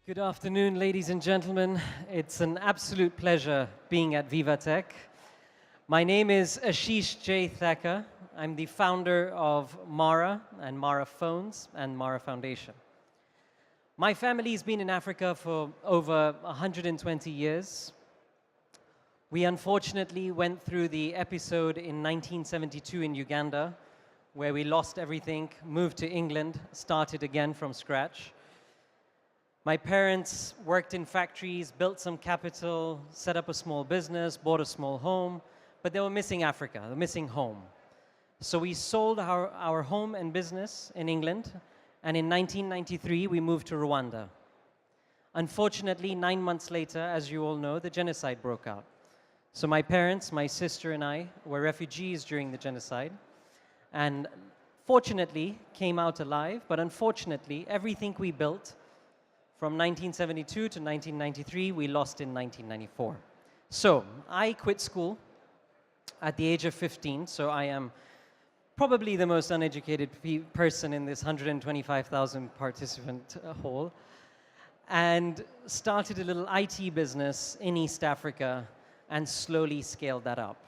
Good afternoon, ladies and gentlemen. It's an absolute pleasure being at VivaTech. My name is Ashish J. Thakkar. I'm the founder of Mara and Mara Phones and Mara Foundation. My family's been in Africa for over 120 years. We unfortunately went through the episode in 1972 in Uganda, where we lost everything, moved to England, started again from scratch. My parents worked in factories, built some capital, set up a small business, bought a small home, but they were missing Africa, they were missing home. So we sold our home and business in England, and in 1993 we moved to Rwanda. Unfortunately, 9 months later, as you all know, the genocide broke out. So my parents, my sister and I were refugees during the genocide, and fortunately came out alive, but unfortunately everything we built from 1972 to 1993, we lost in 1994. So I quit school at the age of 15, so I am probably the most uneducated person in this 125,000 participant hall, and started a little IT business in East Africa and slowly scaled that up.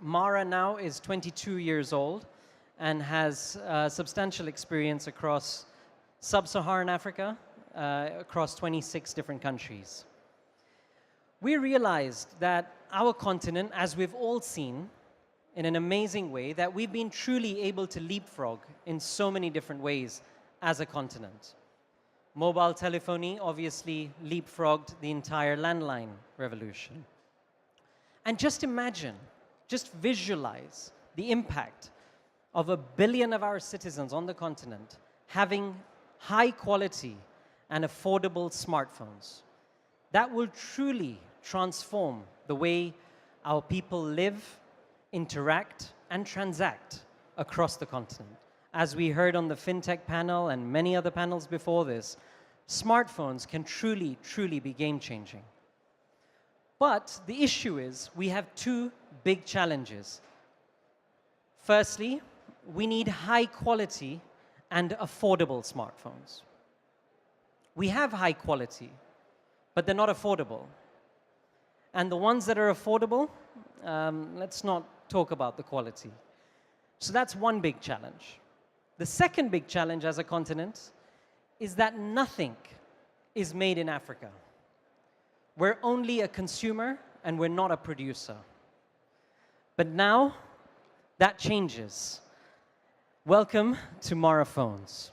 Mara now is 22 years old and has substantial experience across sub-Saharan Africa, across 26 different countries. We realized that our continent, as we've all seen, in an amazing way, that we've been truly able to leapfrog in so many different ways as a continent. Mobile telephony obviously leapfrogged the entire landline revolution. And just imagine, just visualize the impact of 1 billion of our citizens on the continent having high quality and affordable smartphones. That will truly transform the way our people live, interact, and transact across the continent. As we heard on the FinTech panel and many other panels before this, smartphones can truly, truly be game-changing. But the issue is we have two big challenges. Firstly, we need high quality and affordable smartphones. We have high quality, but they're not affordable. And the ones that are affordable, let's not talk about the quality. So that's one big challenge. The second big challenge as a continent is that nothing is made in Africa. We're only a consumer and we're not a producer. But now, that changes. Welcome to Mara Phones.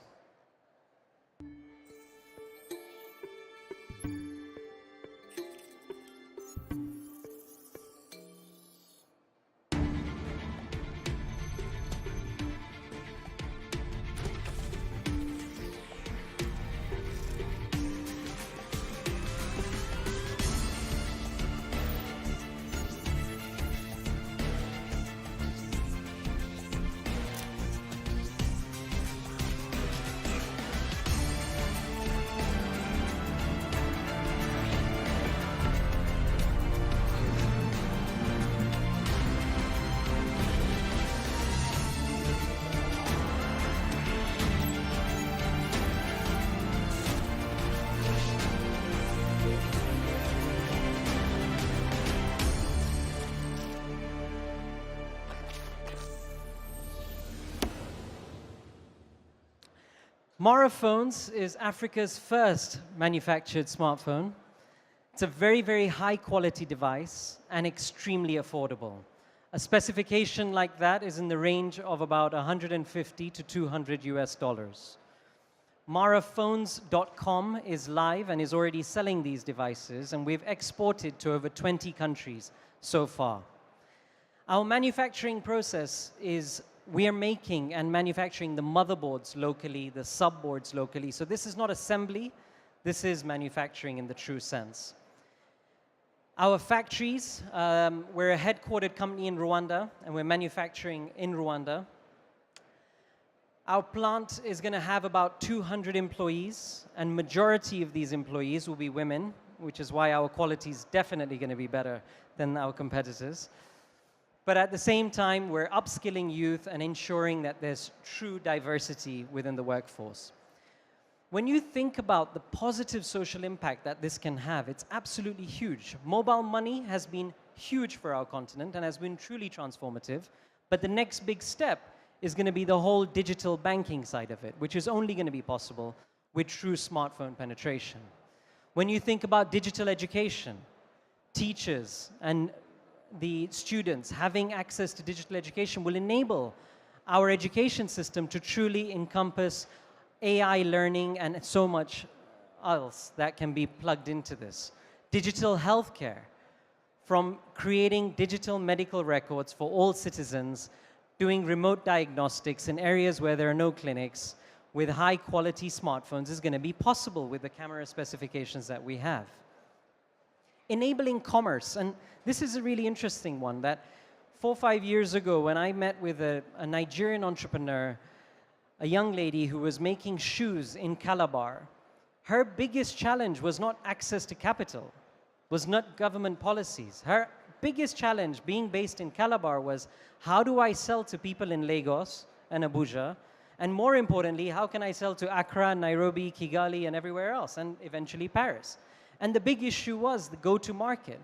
Mara Phones is Africa's first manufactured smartphone. It's a very, very high quality device and extremely affordable. A specification like that is in the range of about 150 to 200 US dollars. MaraPhones.com is live and is already selling these devices, and we've exported to over 20 countries so far. Our manufacturing process is we are making and manufacturing the motherboards locally, the subboards locally. So this is not assembly, this is manufacturing in the true sense. Our factories, we're a headquartered company in Rwanda, and we're manufacturing in Rwanda. Our plant is going to have about 200 employees, and majority of these employees will be women, which is why our quality is definitely going to be better than our competitors. But at the same time, we're upskilling youth and ensuring that there's true diversity within the workforce. When you think about the positive social impact that this can have, it's absolutely huge. Mobile money has been huge for our continent and has been truly transformative. But the next big step is going to be the whole digital banking side of it, which is only going to be possible with true smartphone penetration. When you think about digital education, teachers and the students having access to digital education will enable our education system to truly encompass AI learning and so much else that can be plugged into this. Digital healthcare, from creating digital medical records for all citizens, doing remote diagnostics in areas where there are no clinics with high quality smartphones is going to be possible with the camera specifications that we have. Enabling commerce, and this is a really interesting one that 4 or 5 years ago when I met with a Nigerian entrepreneur, a young lady who was making shoes in Calabar, her biggest challenge was not access to capital, was not government policies. Her biggest challenge being based in Calabar was, how do I sell to people in Lagos and Abuja? And more importantly, how can I sell to Accra, Nairobi, Kigali, and everywhere else, and eventually Paris? And the big issue was the go-to-market.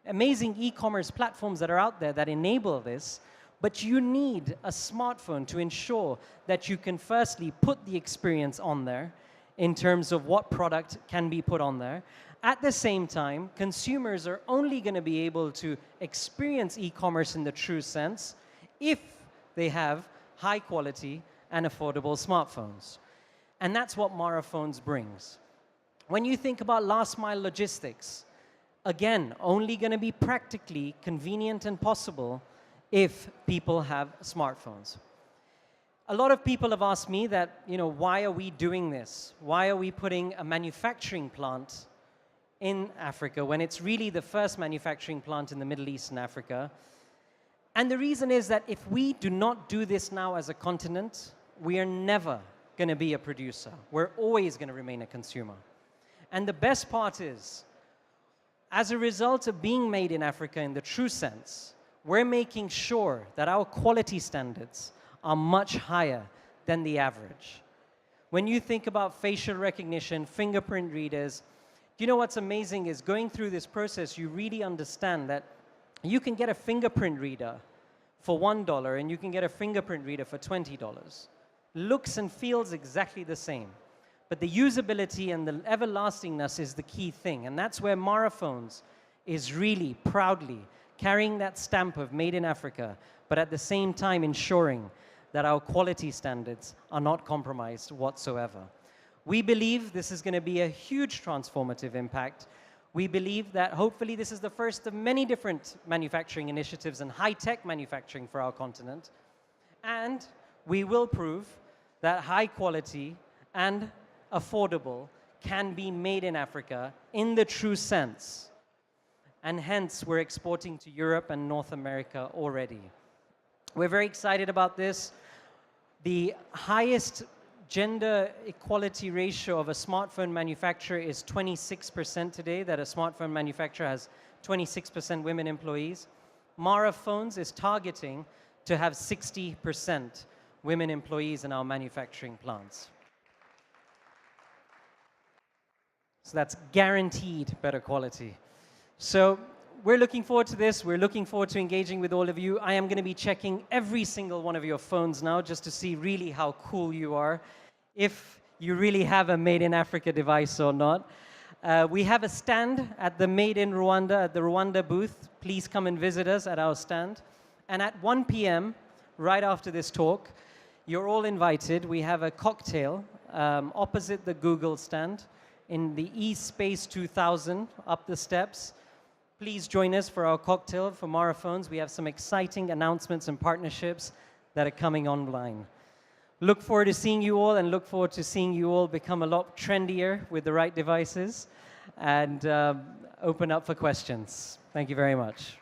Amazing e-commerce platforms that are out there that enable this, but you need a smartphone to ensure that you can firstly put the experience on there in terms of what product can be put on there. At the same time, consumers are only going to be able to experience e-commerce in the true sense if they have high quality and affordable smartphones. And that's what Mara Phones brings. When you think about last mile logistics, again, only going to be practically convenient and possible if people have smartphones. A lot of people have asked me that, why are we doing this? Why are we putting a manufacturing plant in Africa when it's really the first manufacturing plant in the Middle East and Africa? And the reason is that if we do not do this now as a continent, we are never going to be a producer. We're always going to remain a consumer. And the best part is, as a result of being made in Africa in the true sense, we're making sure that our quality standards are much higher than the average. When you think about facial recognition, fingerprint readers, do you know what's amazing is going through this process, you really understand that you can get a fingerprint reader for $1 and you can get a fingerprint reader for $20. Looks and feels exactly the same. But the usability and the everlastingness is the key thing. And that's where Mara Phones is really proudly carrying that stamp of made in Africa, but at the same time ensuring that our quality standards are not compromised whatsoever. We believe this is going to be a huge transformative impact. We believe that hopefully this is the first of many different manufacturing initiatives and high-tech manufacturing for our continent. And we will prove that high quality and affordable can be made in Africa in the true sense. And hence, we're exporting to Europe and North America already. We're very excited about this. The highest gender equality ratio of a smartphone manufacturer is 26% today, that a smartphone manufacturer has 26% women employees. Mara Phones is targeting to have 60% women employees in our manufacturing plants. So that's guaranteed better quality. So we're looking forward to this. We're looking forward to engaging with all of you. I am going to be checking every single one of your phones now just to see really how cool you are, if you really have a Made in Africa device or not. We have a stand at the Made in Rwanda, at the Rwanda booth. Please come and visit us at our stand. And at 1 p.m., right after this talk, you're all invited. We have a cocktail opposite the Google stand in the eSpace 2000 up the steps. Please join us for our cocktail for Mara Phones. We have some exciting announcements and partnerships that are coming online. Look forward to seeing you all, and look forward to seeing you all become a lot trendier with the right devices and open up for questions. Thank you very much.